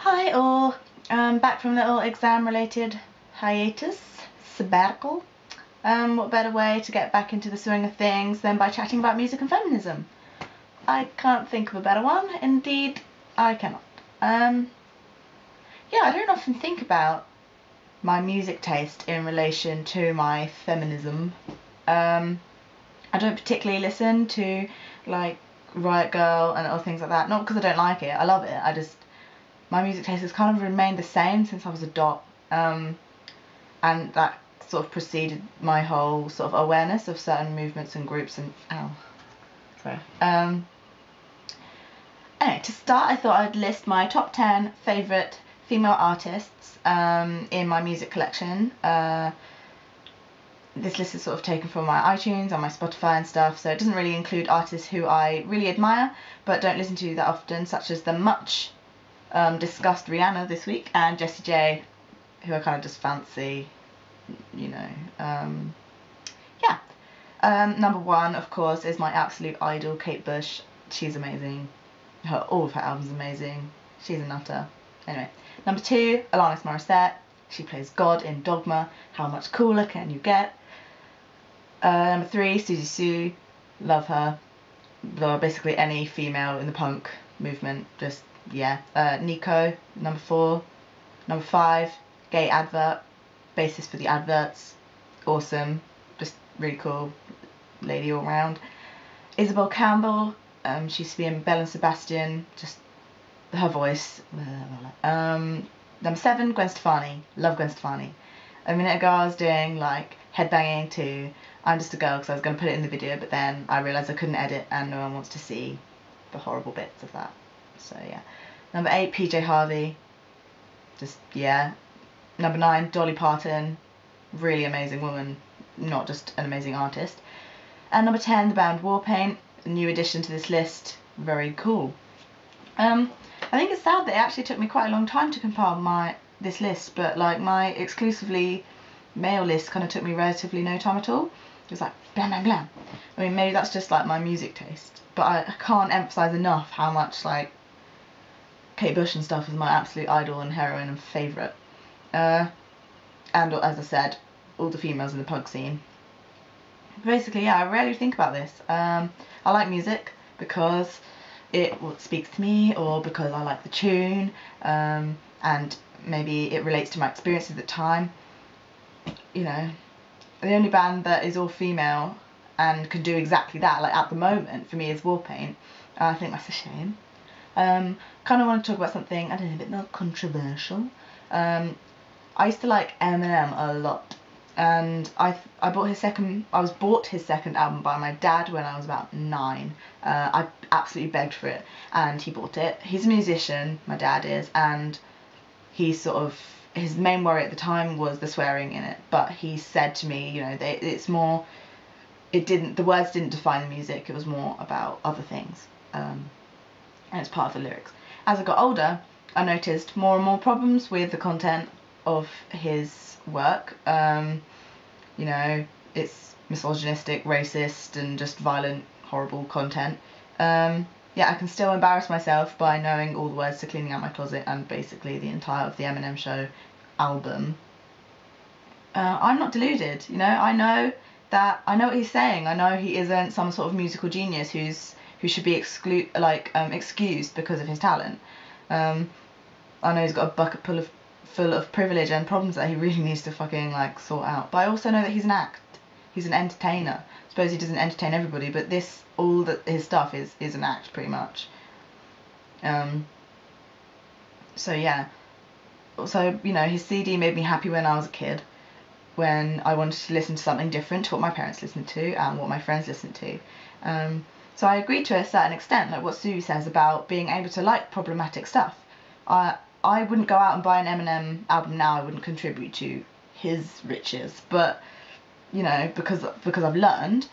Hi all, back from a little exam related hiatus, sabbatical. What better way to get back into the swing of things than by chatting about music and feminism? I can't think of a better one, indeed I cannot. Yeah, I don't often think about my music taste in relation to my feminism. I don't particularly listen to like Riot Girl and other things like that, not because I don't like it, I love it, my music taste has kind of remained the same since I was a dot, and that sort of preceded my whole sort of awareness of certain movements and groups and anyway, to start, I thought I'd list my top 10 favourite female artists in my music collection. This list is sort of taken from my iTunes and my Spotify and stuff, so it doesn't really include artists who I really admire but don't listen to that often, such as the much discussed Rihanna this week and Jessie J, who I kind of just fancy, you know. Number one, of course, is my absolute idol, Kate Bush. She's amazing. All of her albums are amazing. She's a nutter. Anyway, number two, Alanis Morissette. She plays God in Dogma. How much cooler can you get? Number three, Suzy Sue. Love her. Basically any female in the punk movement, just yeah. Nico, number four. Number five, Gay Advert, bassist for the Adverts, awesome, just really cool lady all round. Isabel Campbell, she used to be in Belle and Sebastian, just her voice. Number seven, Gwen Stefani, love Gwen Stefani. A minute ago I was doing like headbanging to I'm Just a Girl because I was going to put it in the video, but then I realised I couldn't edit and no one wants to see the horrible bits of that. So yeah. Number 8, PJ Harvey. Just, yeah. Number 9, Dolly Parton. Really amazing woman, not just an amazing artist. And number 10, the band Warpaint. A new addition to this list. Very cool. I think it's sad that it actually took me quite a long time to compile this list, but like my exclusively male list kind of took me relatively no time at all. It was like blam blam blam. I mean, maybe that's just like my music taste, but I can't emphasize enough how much like Kate Bush and stuff is my absolute idol and heroine and favourite. And as I said, all the females in the punk scene. Basically, yeah, I rarely think about this. I like music because it speaks to me, or because I like the tune, and maybe it relates to my experiences at the time. You know, the only band that is all female and can do exactly that, like at the moment, for me is Warpaint. I think that's a shame. Kind of want to talk about something, I don't know, a bit more controversial. I used to like Eminem a lot, and I was bought his second album by my dad when I was about 9. I absolutely begged for it, and he bought it. He's a musician, my dad is, and his main worry at the time was the swearing in it, but he said to me, you know, the words didn't define the music, it was more about other things. And it's part of the lyrics. As I got older, I noticed more and more problems with the content of his work. You know, it's misogynistic, racist, and just violent, horrible content. Yeah, I can still embarrass myself by knowing all the words to Cleaning Out My Closet and basically the entire of the Eminem Show album. I'm not deluded, you know. I know what he's saying. I know he isn't some sort of musical genius who should be excused because of his talent. I know he's got a bucket full of privilege and problems that he really needs to fucking like sort out. But I also know that he's an entertainer. I suppose he doesn't entertain everybody, but his stuff is an act pretty much. So yeah. So, you know, his CD made me happy when I was a kid, when I wanted to listen to something different to what my parents listened to and what my friends listened to. So I agree to a certain extent, like what Sue says about being able to like problematic stuff. I wouldn't go out and buy an Eminem album now. I wouldn't contribute to his riches, but you know, because I've learned.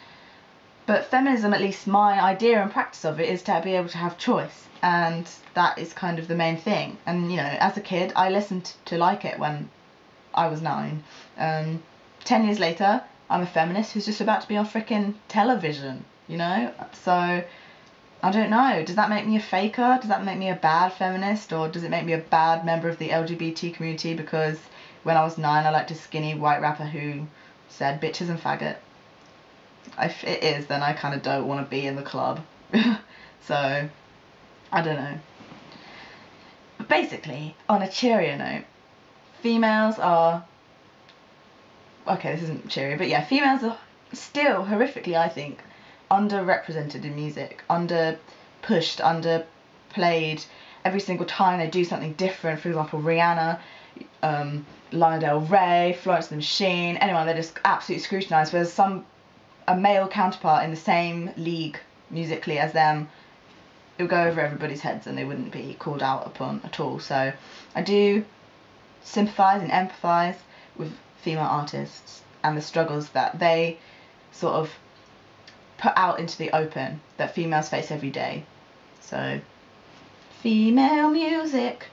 But feminism, at least my idea and practice of it, is to be able to have choice, and that is kind of the main thing. And you know, as a kid, I listened to like it when I was 9. 10 years later, I'm a feminist who's just about to be on frickin' television, you know? So I don't know. Does that make me a faker? Does that make me a bad feminist? Or does it make me a bad member of the LGBT community because when I was 9 I liked a skinny white rapper who said bitches and faggot? If it is, then I kind of don't want to be in the club. So, I don't know. But basically, on a cheerier note, females are... Okay, this isn't cheery, but yeah, females are still, horrifically, I think, underrepresented in music, under-pushed, underplayed. Every single time they do something different, for example, Rihanna, Lana Del Rey, Florence and the Machine, anyone, they're just absolutely scrutinised, whereas a male counterpart in the same league musically as them, it would go over everybody's heads and they wouldn't be called out upon at all. So I do sympathise and empathise with female artists and the struggles that they sort of put out into the open that females face every day. So, female music.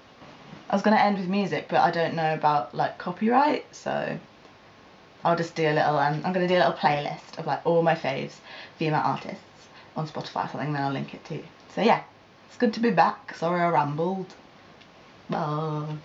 I was going to end with music, but I don't know about like copyright, so I'll just do a little, I'm going to do a little playlist of like all my faves female artists on Spotify or something, then I'll link it too. So yeah, it's good to be back. Sorry I rambled. Bye.